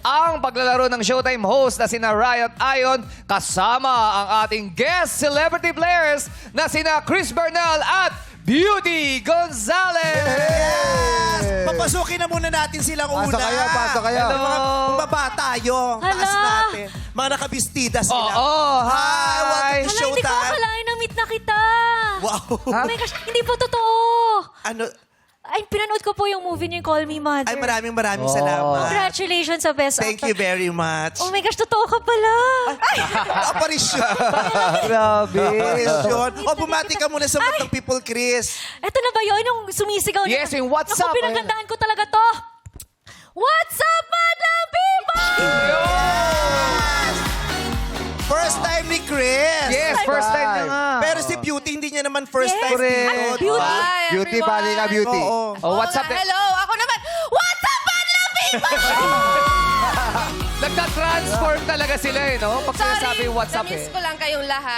ang paglalaro ng Showtime host na sina Riot Ion kasama ang ating guest celebrity players na sina Chris Bernal at Beauty Gonzalez! Yes! Papasukin na muna natin silang una. Pasok kayo. Hello. Mga baba tayo. Taas Hala. natin. Mga nakabistida sila. Oo, Hi! hi! Welcome to Hala, hindi ko Showtime. akalain na meet na kita. Wow. Oh my gosh, hindi po totoo. Ano? Ay, pinanood ko po yung movie niyo, Call Me Mother. Ay, maraming salamat. Congratulations sa best Thank actor. you very much. Oh my gosh, totoo ka pala. Ay, Aparisyon. Grabe. Aparisyon. O, bumati ka muna sa mga people, Chris. eto na ba yun? Yung sumisigaw Yes, na, yung what's up? Naku, pinagandaan ko talaga to. What's up, Madlang People? First time ni Chris. Yes, first time niya nga. Pero si Beauty, hindi niya naman first Yes. time Correct. dito. Beauty. diba? Hi, Beauty, everyone. bali ka, Beauty. Oo. Oh, what's up? Hello, ako naman. What's up, Madlang People? Nagka-transform talaga sila no? Pag sinasabi what's up na-miss ko lang kayong lahat.